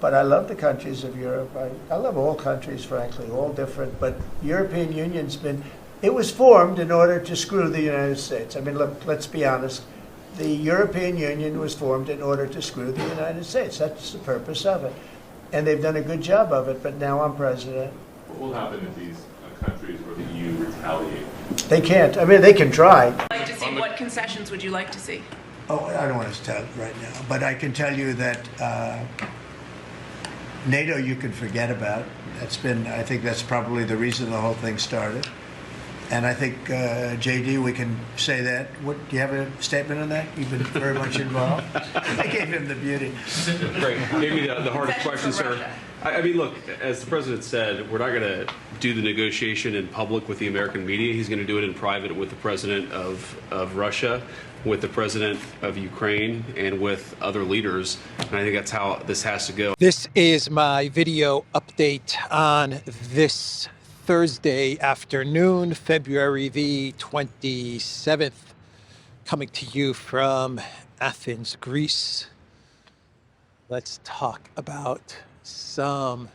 But I love the countries of Europe. I love all countries, frankly, all different. But European Union's it was formed in order to screw the United States. I mean, look, let's be honest. The European Union was formed in order to screw the United States. That's the purpose of it. And they've done a good job of it, but now I'm president. What will happen if these countries or the EU retaliate? They can't. I mean, they can try. Like to see what concessions would you like to see? Oh, I don't want to tell right now, but I can tell you that NATO you can forget about. I think that's probably the reason the whole thing started. And I think, JD, we can say that. Do you have a statement on that? You've been very much involved. I gave him the beauty. Great. Maybe the hardest question, sir. I mean, look, as the president said, we're not going to do the negotiation in public with the American media. He's going to do it in private with the president of Russia, with the president of Ukraine, and with other leaders. And I think that's how this has to go. This is my video update on this Thursday afternoon, February the 27th, coming to you from Athens, Greece. Let's talk about some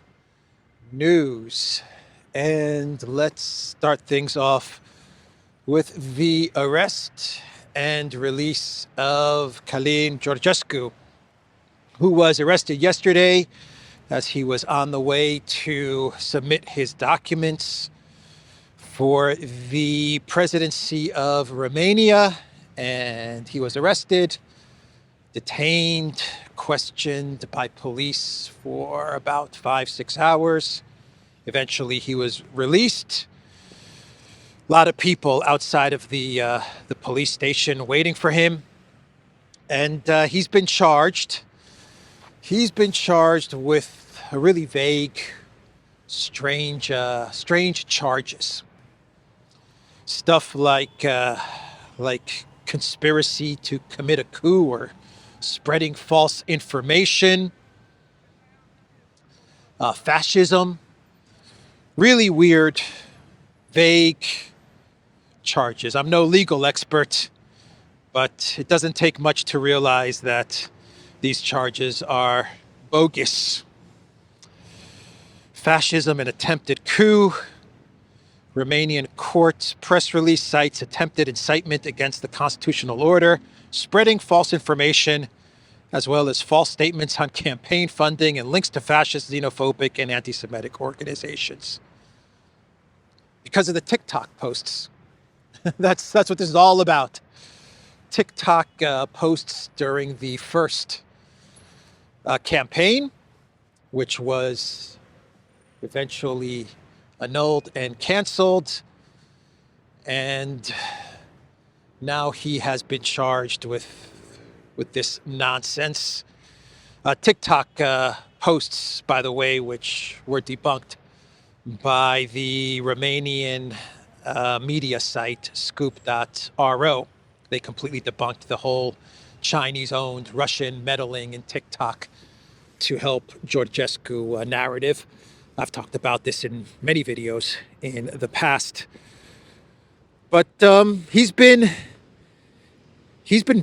news, and let's start things off with the arrest and release of Georgescu, who was arrested yesterday as he was on the way to submit his documents for the presidency of Romania. And he was arrested, detained, questioned by police for about 5-6 hours. Eventually he was released. A lot of people outside of the police station waiting for him. And he's been charged. He's been charged with a really vague, strange charges. Stuff like conspiracy to commit a coup or spreading false information, fascism. Really weird, vague charges. I'm no legal expert, but it doesn't take much to realize that these charges are bogus. Fascism and attempted coup. Romanian court press release cites attempted incitement against the constitutional order, spreading false information, as well as false statements on campaign funding and links to fascist, xenophobic, and anti-Semitic organizations. Because of the TikTok posts. That's what this is all about. TikTok posts during the first campaign, which was eventually annulled and canceled. And now he has been charged with this nonsense. TikTok posts, by the way, which were debunked by the Romanian media site scoop.ro. They completely debunked the whole Chinese-owned Russian meddling in TikTok to help Georgescu narrative. I've talked about this in many videos in the past. But he's been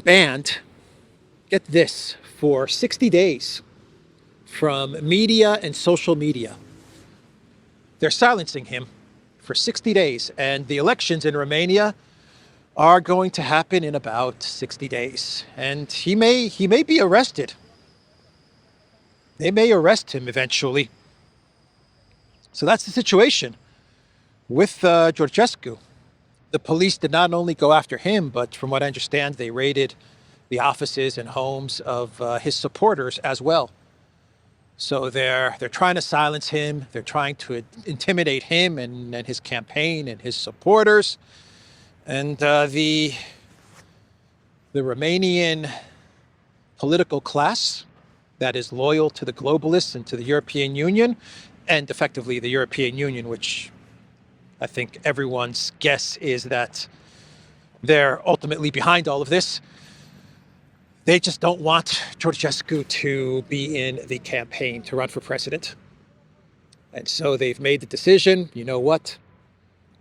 banned, get this, for 60 days from media and social media. They're silencing him for 60 days, and the elections in Romania are going to happen in about 60 days. And he may be arrested. They may arrest him eventually. So that's the situation with Georgescu. The police did not only go after him, but from what I understand, they raided the offices and homes of his supporters as well. So they're trying to silence him. They're trying to intimidate him and his campaign and his supporters. And the Romanian political class that is loyal to the globalists and to the European Union, and effectively the European Union, which I think everyone's guess is that they're ultimately behind all of this. They just don't want Georgescu to be in the campaign to run for president. And so they've made the decision, you know what?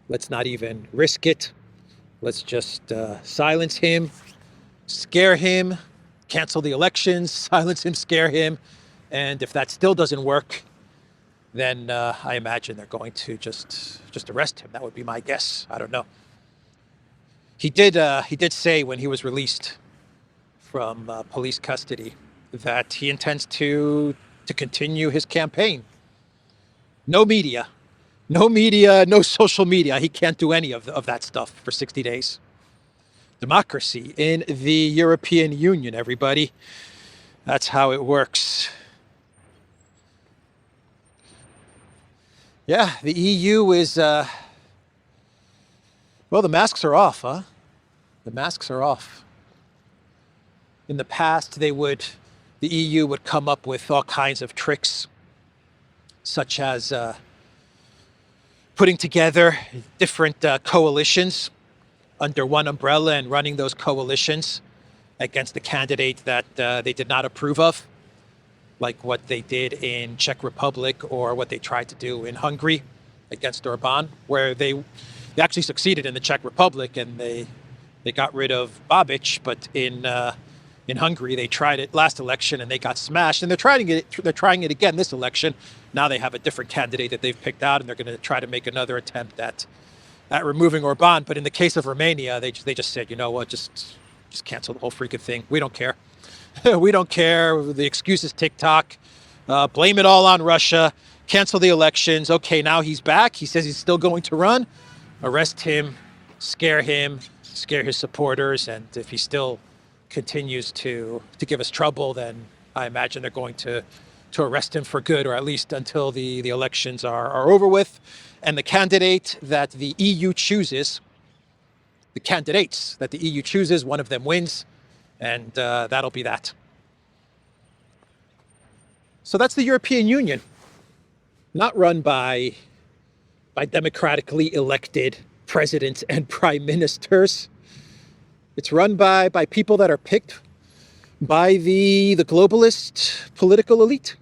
Let's not even risk it. Let's just silence him, scare him, cancel the elections, silence him, scare him, And if that still doesn't work, then I imagine they're going to just arrest him. That would be my guess. I don't know. He did say when he was released from police custody that he intends to continue his campaign. No media, no social media. He can't do any of that stuff for 60 days. Democracy in the European Union, everybody. That's how it works. Yeah, the EU is, well, the masks are off, huh? The masks are off. In the past, the EU would come up with all kinds of tricks, such as putting together different coalitions under one umbrella and running those coalitions against the candidate that they did not approve of, like what they did in Czech Republic or what they tried to do in Hungary against Orban, where they actually succeeded in the Czech Republic and they got rid of Babiš, but in Hungary they tried it last election and they got smashed, and they're trying it again this election. Now they have a different candidate that they've picked out, and they're going to try to make another attempt at removing Orban. But in the case of Romania, they just said, you know what, just cancel the whole freaking thing. We don't care. We don't care. The excuse is TikTok. Blame it all on Russia. Cancel the elections. Okay, now he's back. He says he's still going to run. Arrest him, scare his supporters, and if he still continues to give us trouble, then I imagine they're going to arrest him for good, or at least until the elections are over with. And the candidate that the EU chooses, the candidates that the EU chooses, one of them wins, and that'll be that. So that's the European Union, not run by democratically elected presidents and prime ministers. It's run by people that are picked by the globalist political elite.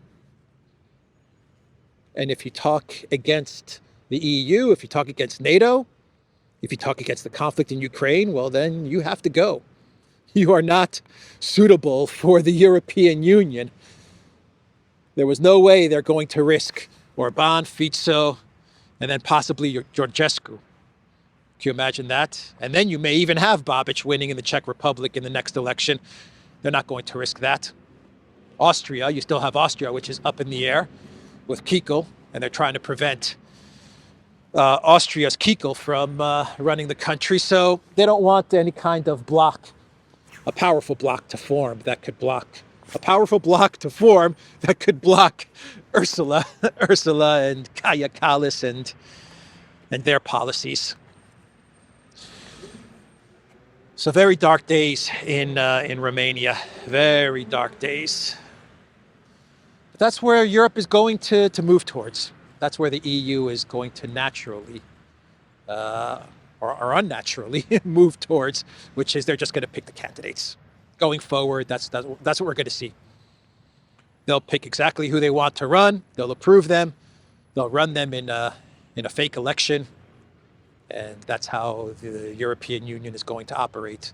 And if you talk against the EU, if you talk against NATO, if you talk against the conflict in Ukraine, well, then you have to go. You are not suitable for the European Union. There was no way they're going to risk Orban, Fico, and then possibly Georgescu. Can you imagine that? And then you may even have Babiš winning in the Czech Republic in the next election. They're not going to risk that. Austria, you still have Austria, which is up in the air with Kikel, and they're trying to prevent Austria's Kikel from running the country. So they don't want any kind of block, a powerful block to form that could block, Ursula and Kaja Kallas and their policies. So very dark days in Romania, very dark days. But that's where Europe is going to move towards. That's where the EU is going to naturally or unnaturally move towards, which is they're just going to pick the candidates. Going forward, that's what we're going to see. They'll pick exactly who they want to run. They'll approve them. They'll run them in a fake election. And that's how the European Union is going to operate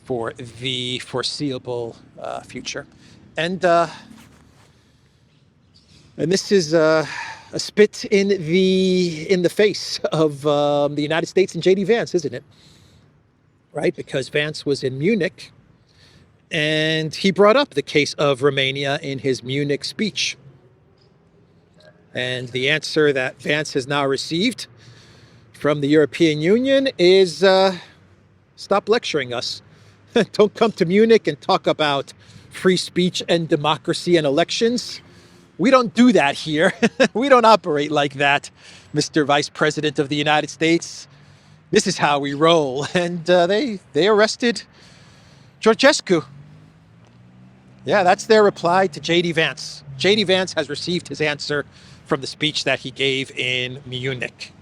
for the foreseeable future. And this is a spit in the face of the United States and J.D. Vance, isn't it? Right? Because Vance was in Munich, and he brought up the case of Romania in his Munich speech. And the answer that Vance has now received from the European Union is stop lecturing us. Don't come to Munich and talk about free speech and democracy and elections. We don't do that here. We don't operate like that, Mr. Vice President of the United States. This is how we roll. And they arrested Georgescu. Yeah, that's their reply to J.D. Vance. J.D. Vance has received his answer from the speech that he gave in Munich.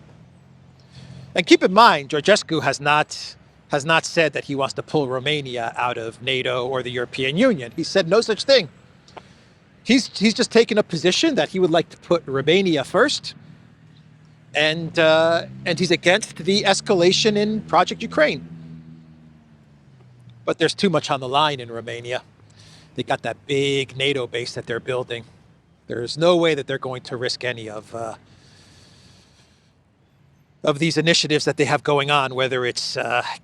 And keep in mind, Georgescu has not said that he wants to pull Romania out of NATO or the European Union. He said no such thing. He's just taken a position that he would like to put Romania first, and he's against the escalation in Project Ukraine. But there's too much on the line in Romania. They got that big NATO base that they're building. There's no way that they're going to risk any of these initiatives that they have going on, whether it's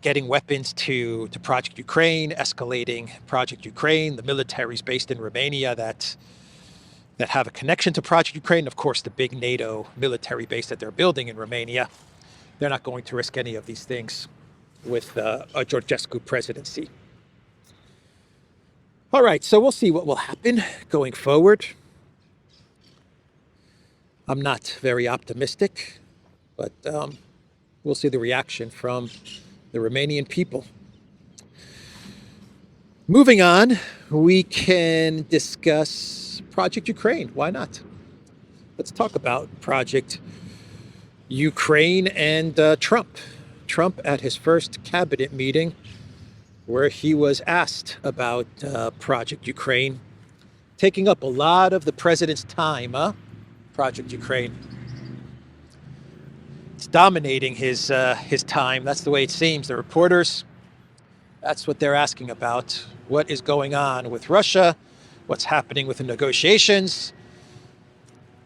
getting weapons to Project Ukraine, escalating Project Ukraine, the militaries based in Romania that have a connection to Project Ukraine, of course, the big NATO military base that they're building in Romania. They're not going to risk any of these things with a Georgescu presidency. All right, so we'll see what will happen going forward. I'm not very optimistic, but we'll see the reaction from the Romanian people. Moving on, we can discuss Project Ukraine. Why not? Let's talk about Project Ukraine and Trump. Trump at his first cabinet meeting, where he was asked about Project Ukraine, taking up a lot of the president's time, Project Ukraine. It's dominating his time. That's the way it seems. The reporters, that's what they're asking about. What is going on with Russia? What's happening with the negotiations?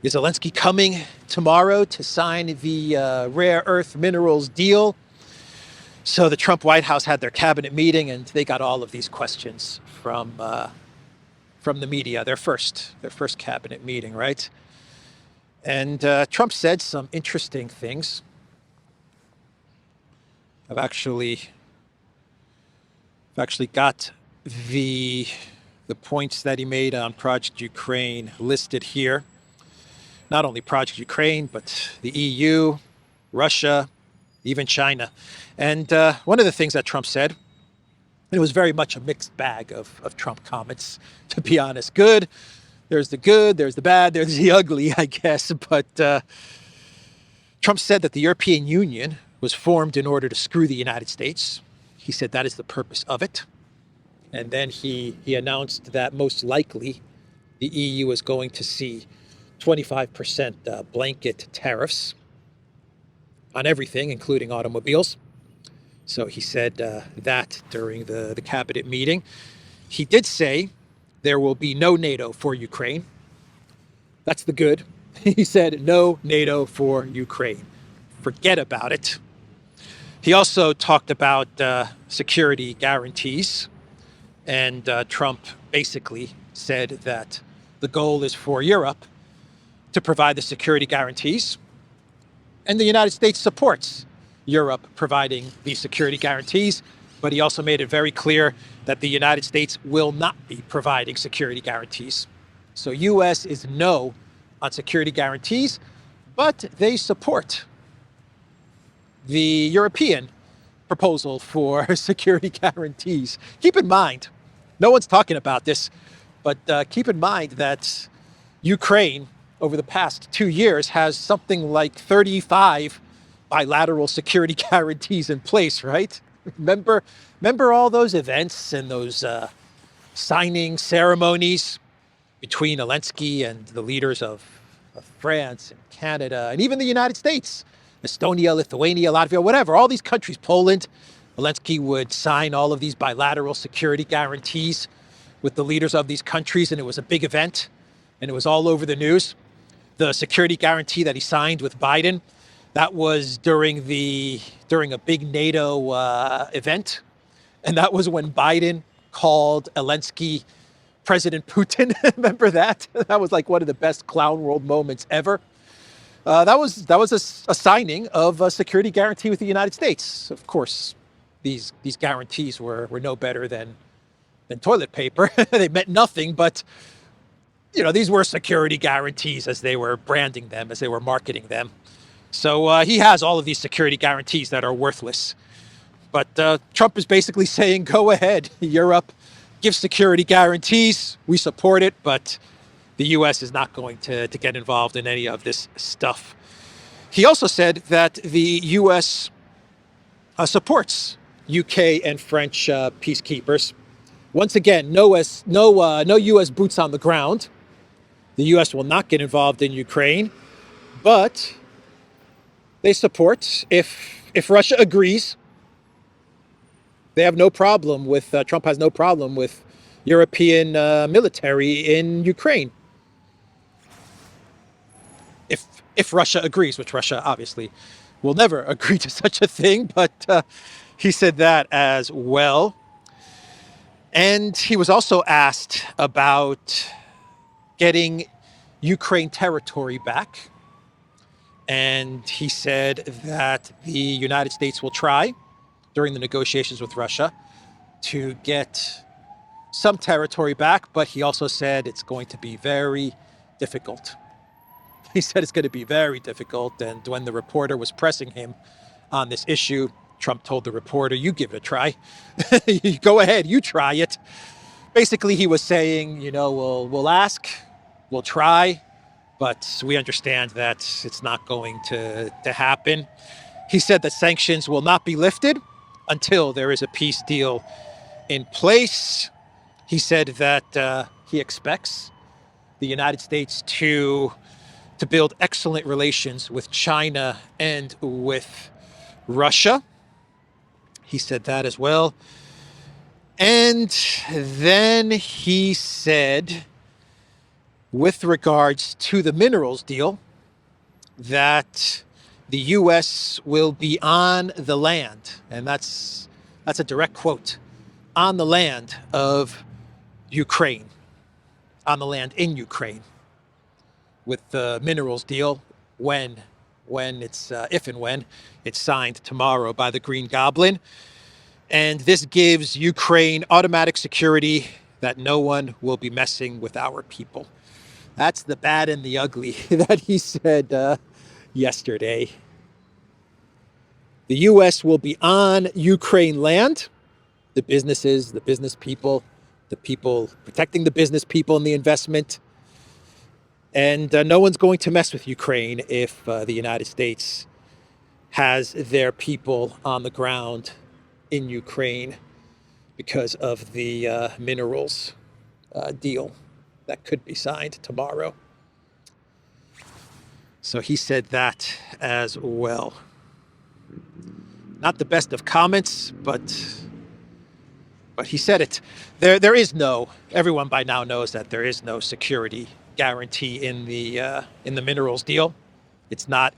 Is Elensky coming tomorrow to sign the rare earth minerals deal? So the Trump White House had their cabinet meeting, and they got all of these questions from the media. Their first cabinet meeting, right? And Trump said some interesting things. I've actually got the points that he made on Project Ukraine listed here. Not only Project Ukraine, but the EU, Russia, even China. And one of the things that Trump said, and it was very much a mixed bag of Trump comments, to be honest. Good, there's the bad, there's the ugly, I guess. But Trump said that the European Union was formed in order to screw the United States. He said that is the purpose of it. And then he announced that most likely the EU is going to see 25% blanket tariffs on everything, including automobiles. So he said that during the cabinet meeting. He did say there will be no NATO for Ukraine. That's the good. He said no NATO for Ukraine. Forget about it. He also talked about security guarantees. And Trump basically said that the goal is for Europe to provide the security guarantees. And the United States supports Europe providing these security guarantees. But he also made it very clear that the United States will not be providing security guarantees. So U.S. is no on security guarantees, but they support the European proposal for security guarantees. Keep in mind, no one's talking about this, but keep in mind that Ukraine, over the past 2 years, has something like 35 bilateral security guarantees in place, right? Remember all those events and those signing ceremonies between Elensky and the leaders of France and Canada and even the United States, Estonia, Lithuania, Latvia, whatever, all these countries, Poland. Elensky would sign all of these bilateral security guarantees with the leaders of these countries, and it was a big event, and it was all over the news. The security guarantee that he signed with Biden, that was during a big NATO event, and that was when Biden called Elensky President Putin. Remember that? That was like one of the best clown world moments ever. That was a signing of a security guarantee with the United States. Of course, these guarantees were no better than toilet paper. They meant nothing, but these were security guarantees as they were branding them, as they were marketing them. So he has all of these security guarantees that are worthless. But Trump is basically saying, go ahead, Europe, give security guarantees. We support it, but the U.S. is not going to get involved in any of this stuff. He also said that the U.S. Supports UK and French peacekeepers. Once again, no U.S. boots on the ground. The U.S. will not get involved in Ukraine, but they support if Russia agrees. They have no problem with Trump has no problem with European military in Ukraine. If Russia agrees, which Russia obviously will never agree to such a thing, but he said that as well. And he was also asked about getting Ukraine territory back. And he said that the United States will try during the negotiations with Russia to get some territory back, but he also said it's going to be very difficult. He said it's going to be very difficult. And when the reporter was pressing him on this issue, Trump told the reporter, you give it a try. Go ahead, you try it. Basically, he was saying, we'll ask, we'll try, but we understand that it's not going to happen. He said that sanctions will not be lifted until there is a peace deal in place. He said that he expects the United States to build excellent relations with China and with Russia. He said that as well. And then he said, with regards to the minerals deal, that the U.S. will be on the land, and that's a direct quote, on the land of Ukraine, on the land in Ukraine, with the minerals deal when it's, if and when it's signed tomorrow by the Green Goblin. And this gives Ukraine automatic security that no one will be messing with our people. That's the bad and the ugly that he said yesterday. The U.S. will be on Ukraine land. The businesses, the business people, the people protecting the business people and the investment. And no one's going to mess with Ukraine if the United States has their people on the ground in Ukraine because of the minerals deal that could be signed tomorrow. So he said that as well. Not the best of comments, but he said it. There is no, everyone by now knows that there is no security guarantee in the minerals deal. It's not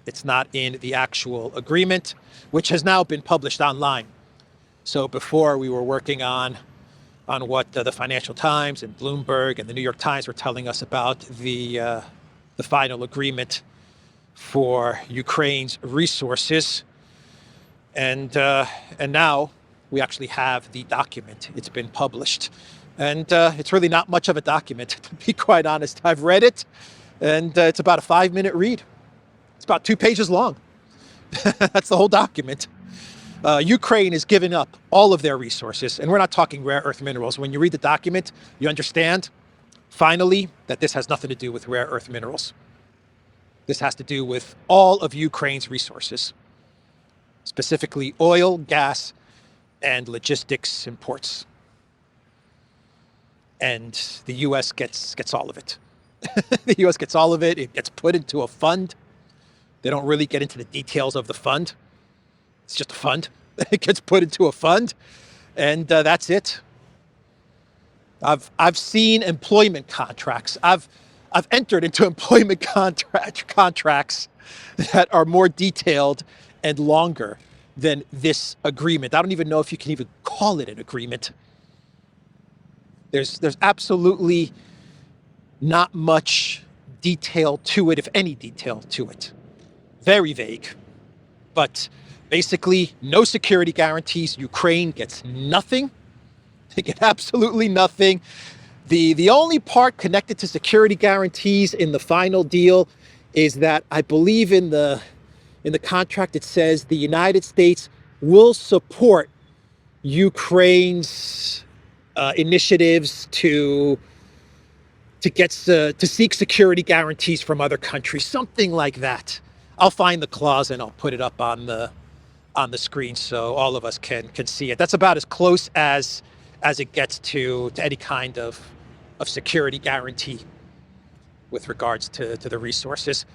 in the actual agreement, which has now been published online. So before we were working on what the Financial Times and Bloomberg and the New York Times were telling us about the final agreement for Ukraine's resources, and now we actually have the document. It's been published, and it's really not much of a document, to be quite honest. I've read it, and it's about a 5-minute read. It's about 2 pages long. That's the whole document. Ukraine is giving up all of their resources, and we're not talking rare earth minerals. When you read the document, you understand, finally, that this has nothing to do with rare earth minerals. This has to do with all of Ukraine's resources, specifically oil, gas, and logistics and ports. And the U.S. gets all of it. The U.S. gets all of it. It gets put into a fund. They don't really get into the details of the fund. It's just a fund. It gets put into a fund, and that's it. I've seen employment contracts. I've entered into employment contracts that are more detailed and longer than this agreement. I don't even know if you can even call it an agreement. There's absolutely not much detail to it, if any detail to it. Very vague. But basically, no security guarantees. Ukraine gets nothing. They get absolutely nothing. The only part connected to security guarantees in the final deal is that I believe in the contract it says the United States will support Ukraine's initiatives to seek security guarantees from other countries, something like that. I'll find the clause and I'll put it up on the screen so all of us can see it. That's about as close as it gets to any kind of security guarantee with regards to the resources.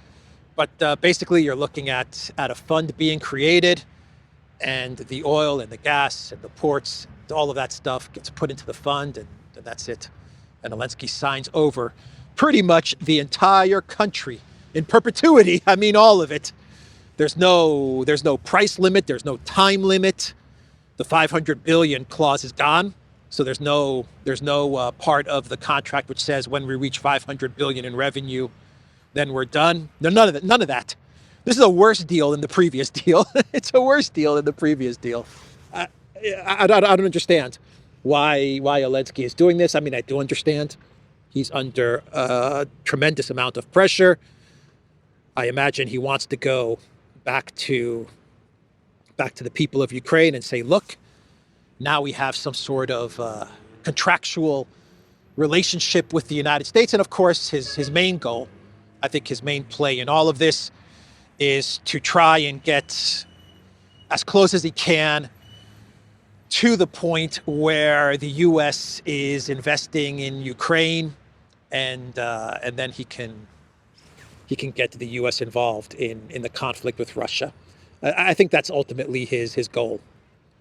But basically, you're looking at a fund being created, and the oil and the gas and the ports, all of that stuff gets put into the fund, and and that's it. And Elensky signs over pretty much the entire country in perpetuity. I mean, all of it. There's no price limit. There's no time limit. The 500 billion clause is gone. So there's no part of the contract which says when we reach 500 billion in revenue, then we're done. No, none of that. This is a worse deal than the previous deal. It's a worse deal than the previous deal. I don't understand why Elensky is doing this. I mean, I do understand. He's under a tremendous amount of pressure. I imagine he wants to go back to the people of Ukraine and say, look, now we have some sort of contractual relationship with the United States. And of course, his main goal, I think his main play in all of this is to try and get as close as he can to the point where the U.S. is investing in Ukraine, and then he can get the U.S. involved in the conflict with Russia. I think that's ultimately his goal.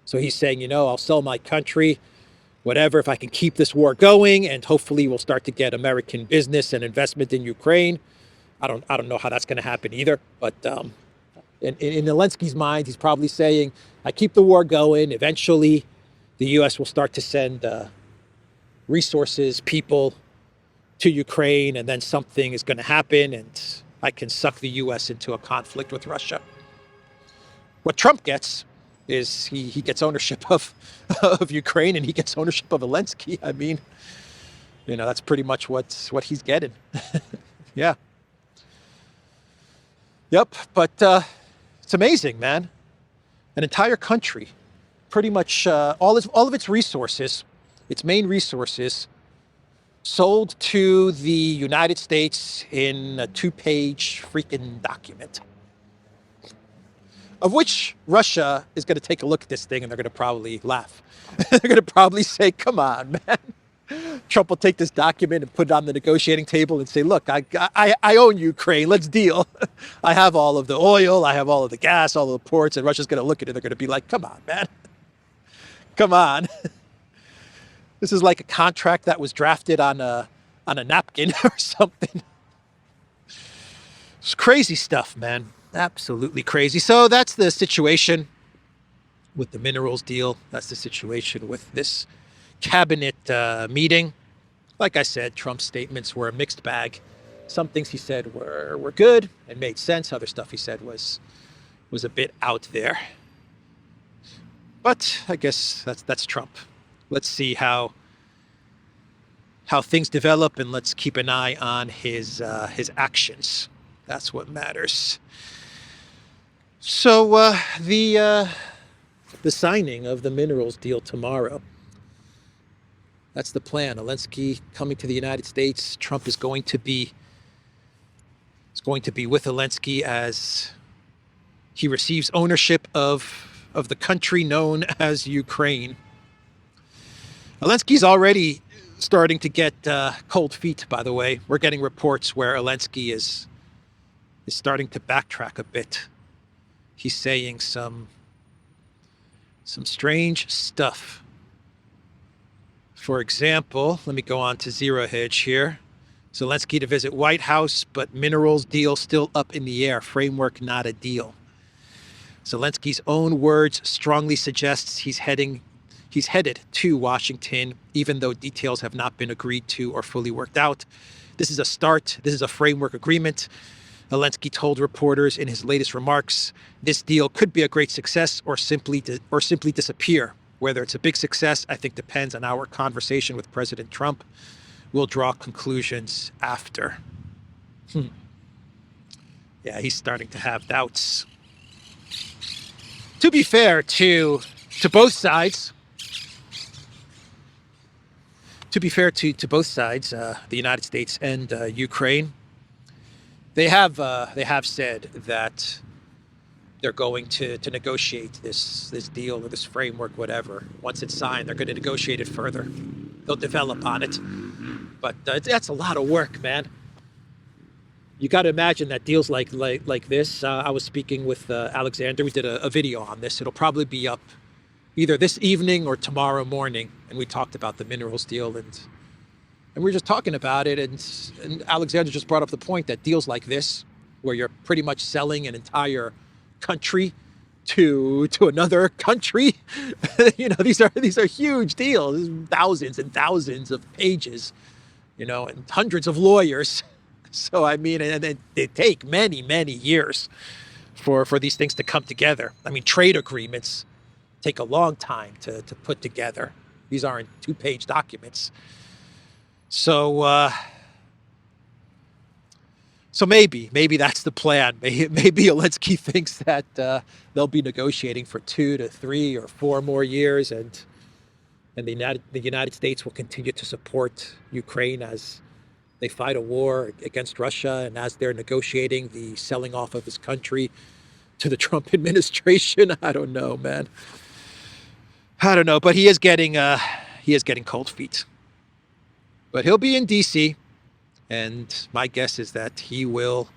So he's saying, I'll sell my country, whatever, if I can keep this war going, and hopefully we'll start to get American business and investment in Ukraine. I don't know how that's going to happen either, but in Elensky's mind, he's probably saying, I keep the war going. Eventually, the U.S. will start to send resources, people to Ukraine, and then something is going to happen, and I can suck the U.S. into a conflict with Russia. What Trump gets is he gets ownership of Ukraine, and he gets ownership of Elensky. I mean, that's pretty much what he's getting. Yeah. Yep, but it's amazing, man. An entire country, pretty much all of its resources, its main resources, sold to the United States in a 2-page freaking document, of which Russia is going to take a look at this thing and they're going to probably laugh. They're going to probably say, come on, man. Trump will take this document and put it on the negotiating table and say, look, I own Ukraine. Let's deal. I have all of the oil. I have all of the gas, all of the ports. And Russia's going to look at it. They're going to be like, come on, man. Come on. This is like a contract that was drafted on a napkin or something. It's crazy stuff, man. Absolutely crazy. So that's the situation with the minerals deal. That's the situation with this cabinet meeting. Like I said, Trump's statements were a mixed bag. Some things he said were good and made sense. Other stuff he said was a bit out there. But I guess that's Trump. Let's see how things develop, and let's keep an eye on his actions. That's what matters. So the signing of the minerals deal tomorrow. That's the plan. Elensky coming to the United States. Trump is going to be with Elensky as he receives ownership of the country known as Ukraine. Elensky's already starting to get cold feet, by the way. We're getting reports where Elensky is starting to backtrack a bit. He's saying some strange stuff. For example, let me go on to Zero Hedge here. Zelensky to visit White House, but minerals deal still up in the air. Framework not a deal. Zelensky's own words strongly suggests he's headed to Washington, even though details have not been agreed to or fully worked out. This is a start. This is a framework agreement. Elensky told reporters in his latest remarks, this deal could be a great success or simply disappear. Whether it's a big success, I think depends on our conversation with President Trump. We'll draw conclusions after. Yeah, he's starting to have doubts. To be fair to both sides, both sides, the United States and Ukraine, they have said that they're going to negotiate this deal or this framework, whatever. Once it's signed, they're going to negotiate it further. They'll develop on it. But that's a lot of work, man. You got to imagine that deals like this. I was speaking with Alexander. We did a video on this. It'll probably be up, either this evening or tomorrow morning. And we talked about the minerals deal, and we were just talking about it. And Alexander just brought up the point that deals like this, where you're pretty much selling an entire country to another country, these are huge deals, thousands and thousands of pages, and hundreds of lawyers. So I mean, and they take many, many years for these things to come together. I mean, trade agreements take a long time to put together. These aren't 2-page documents. So maybe that's the plan. Maybe Elensky thinks that they'll be negotiating for 2 to 3 or 4 more years, and the United States will continue to support Ukraine as they fight a war against Russia, and as they're negotiating the selling off of his country to the Trump administration. I don't know, man. I don't know, but he is getting cold feet. But he'll be in D.C., and my guess is that he will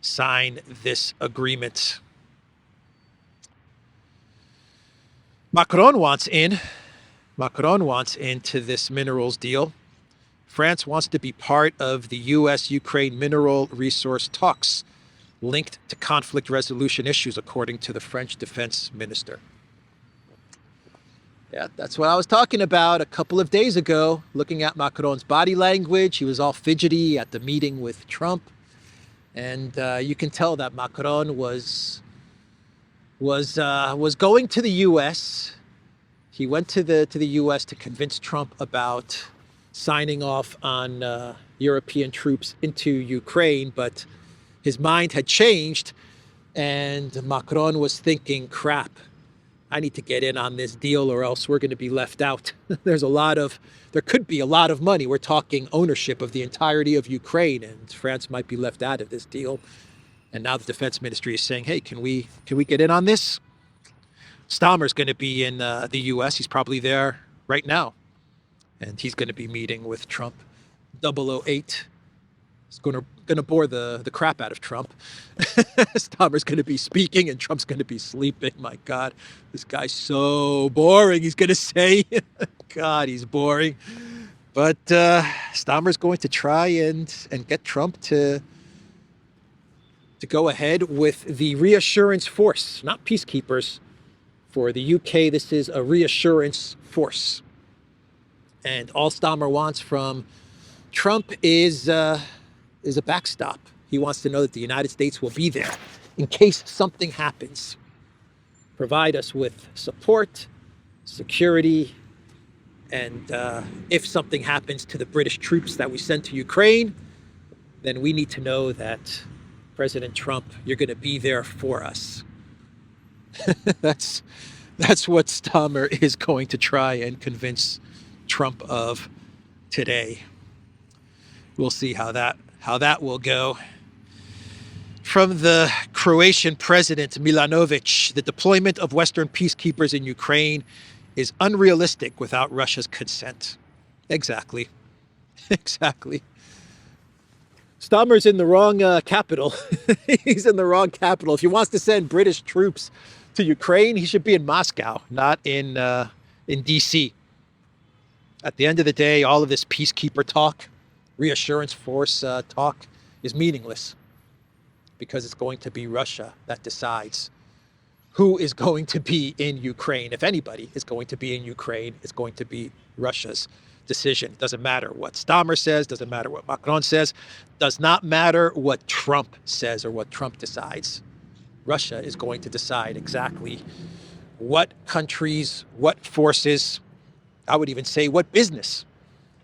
sign this agreement. Macron wants in. Macron wants into this minerals deal. France wants to be part of the U.S.-Ukraine mineral resource talks linked to conflict resolution issues, according to the French defense minister. Yeah, that's what I was talking about a couple of days ago, looking at Macron's body language. He was all fidgety at the meeting with Trump. And you can tell that Macron was going to the U.S. He went to the U.S. to convince Trump about signing off on European troops into Ukraine, but his mind had changed, and Macron was thinking, crap, I need to get in on this deal or else we're going to be left out. There could be a lot of money. We're talking ownership of the entirety of Ukraine, and France might be left out of this deal. And now the defense ministry is saying, hey, can we get in on this? Stammer's going to be in the U.S. He's probably there right now. And he's going to be meeting with Trump. 008 is going to bore the crap out of Trump. Stammer's going to be speaking and Trump's going to be sleeping. My God, this guy's so boring. He's going to say, God, he's boring. But Stammer's going to try and get Trump to go ahead with the reassurance force, not peacekeepers. For the UK, this is a reassurance force. And all Stammer wants from Trump is a backstop. He wants to know that the United States will be there in case something happens. Provide us with support, security, and if something happens to the British troops that we send to Ukraine, then we need to know that President Trump, you're going to be there for us. That's what Stammer is going to try and convince Trump of today. We'll see how that will go. From the Croatian president Milanovic, the deployment of Western peacekeepers in Ukraine is unrealistic without Russia's consent. Exactly. Stammer's in the wrong capital. He's in the wrong capital. If he wants to send British troops to Ukraine, he should be in Moscow, not in D.C. At the end of the day, all of this peacekeeper talk, reassurance force talk is meaningless because it's going to be Russia that decides who is going to be in Ukraine. If anybody is going to be in Ukraine, it's going to be Russia's decision. It doesn't matter what Stammer says, doesn't matter what Macron says, does not matter what Trump says or what Trump decides. Russia is going to decide exactly what countries, what forces, I would even say what business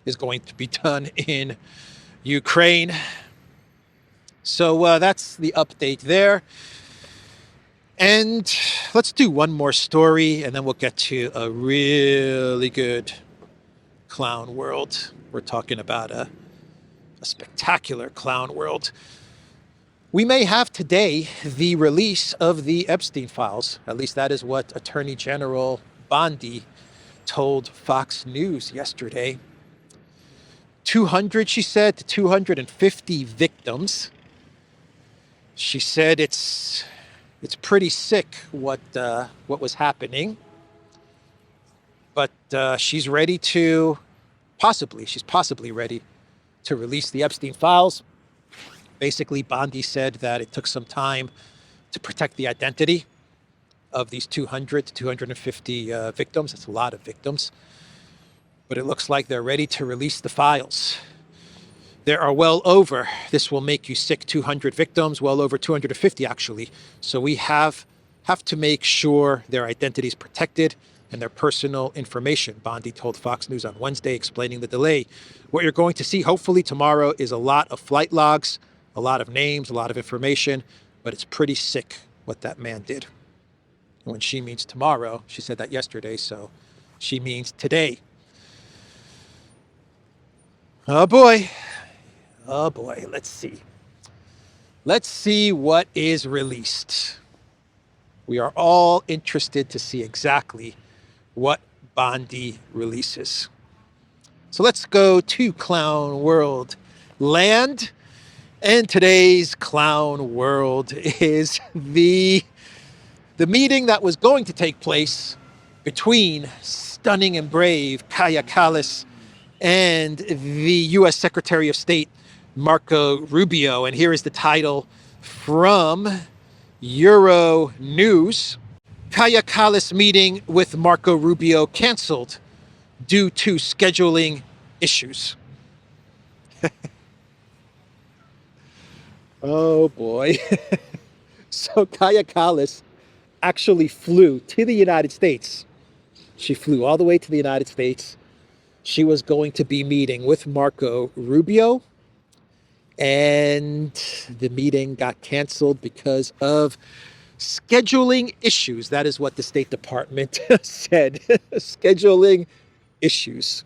is going to be done in Ukraine. So that's the update there. And let's do one more story and then we'll get to a really good clown world. We're talking about a spectacular clown world. We may have today the release of the Epstein files. At least that is what Attorney General Bondi told Fox News yesterday. 200, she said, to 250 victims. She said it's pretty sick what was happening. but she's possibly ready to release the Epstein files. Basically, Bondi said that it took some time to protect the identity of these 200 to 250 victims. That's a lot of victims. But it looks like they're ready to release the files. There are well over, this will make you sick, 200 victims, well over 250 actually. So we have to make sure their identity is protected and their personal information, Bondi told Fox News on Wednesday, explaining the delay. What you're going to see hopefully tomorrow is a lot of flight logs, a lot of names, a lot of information, but it's pretty sick what that man did. And when she means tomorrow, she said that yesterday, so she means today. Oh boy, let's see. Let's see what is released. We are all interested to see exactly what Bondi releases. So let's go to Clown World land. And today's Clown World is the meeting that was going to take place between stunning and brave Kallas and the U.S. Secretary of State, Marco Rubio. And here is the title from Euro News. Kallas meeting with Marco Rubio canceled due to scheduling issues. Oh boy. So Kallas actually flew to the United States. She flew all the way to the United States. She was going to be meeting with Marco Rubio, and the meeting got canceled because of scheduling issues. That is what the State Department said. Scheduling issues.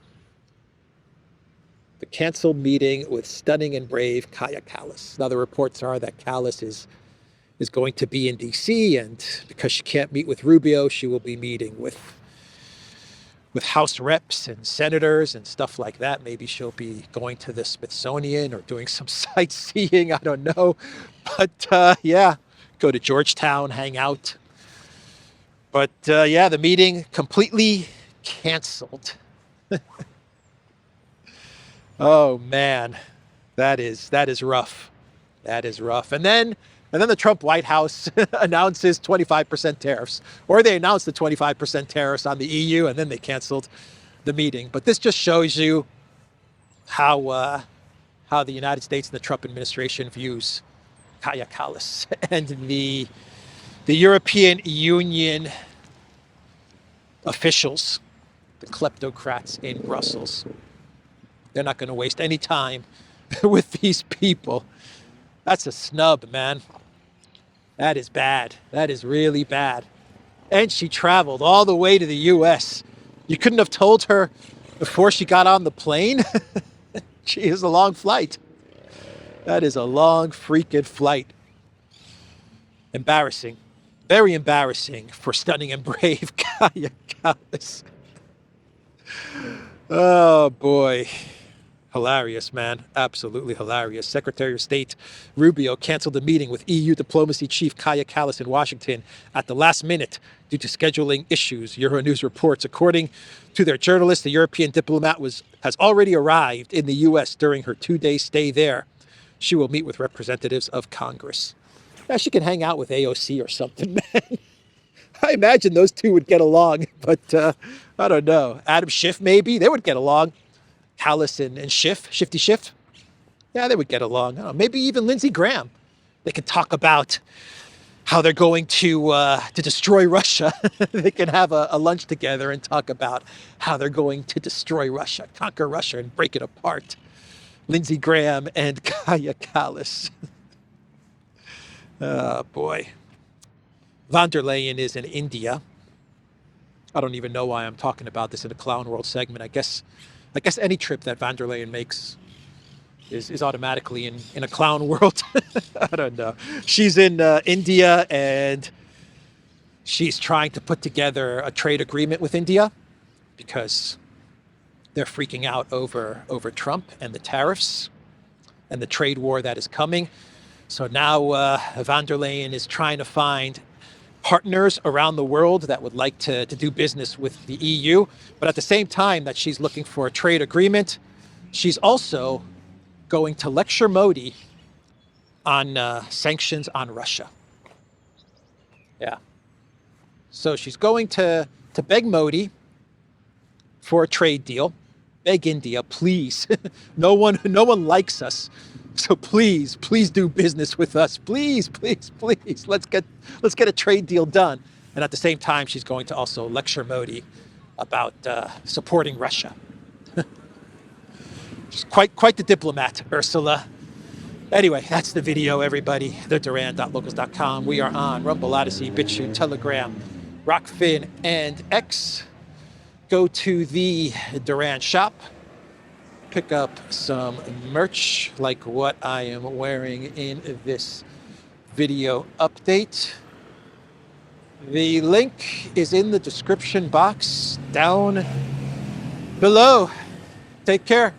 The canceled meeting with stunning and brave Kallas. Now the reports are that Kallas is going to be in D.C., and because she can't meet with Rubio, she will be meeting with House reps and senators and stuff like that. Maybe she'll be going to the Smithsonian or doing some sightseeing. I don't know. But yeah, go to Georgetown, hang out. But yeah, the meeting completely canceled. Oh man, that is rough. That is rough. And then the Trump White House announces 25% tariffs, or they announced the 25% tariffs on the EU, and then they canceled the meeting. But this just shows you how the United States and the Trump administration views Kallas and the European Union officials, the kleptocrats in Brussels. They're not going to waste any time with these people. That's a snub, man. That is bad. That is really bad. And she traveled all the way to the U.S. You couldn't have told her before she got on the plane? She is a long flight. That is a long freaking flight. Embarrassing. Very embarrassing for stunning and brave Kallas. Oh, boy. Hilarious, man. Absolutely hilarious. Secretary of State Rubio canceled a meeting with EU diplomacy chief Kallas in Washington at the last minute due to scheduling issues, Euronews reports. According to their journalist, the European diplomat has already arrived in the U.S. during her 2-day stay there. She will meet with representatives of Congress. Yeah, she can hang out with AOC or something, man. I imagine those two would get along, but I don't know. Adam Schiff, maybe? They would get along. Kallas and Schiff, Shifty Schiff. Yeah, they would get along. I don't know, maybe even Lindsey Graham. They could talk about how they're going to destroy Russia. They can have a lunch together and talk about how they're going to destroy Russia, conquer Russia, and break it apart. Lindsey Graham and Kallas. Oh, boy. Von der Leyen is in India. I don't even know why I'm talking about this in the Clown World segment. I guess any trip that von der Leyen makes is automatically in a clown world. I don't know. She's in India, and she's trying to put together a trade agreement with India because they're freaking out over Trump and the tariffs and the trade war that is coming. So now von der Leyen is trying to find partners around the world that would like to do business with the EU. But at the same time that she's looking for a trade agreement, she's also going to lecture Modi on sanctions on Russia. Yeah. So she's going to beg Modi for a trade deal. Beg India, please. No one likes us. So please do business with us. Please. Let's get a trade deal done. And at the same time, she's going to also lecture Modi about supporting Russia. She's quite the diplomat, Ursula. Anyway, that's the video, everybody. TheDuran.locals.com. We are on Rumble, ODYSEE, BitChute, Telegram, Rockfin, and X. Go to the Duran shop. Pick up some merch like what I am wearing in this video update. The link is in the description box down below. Take care.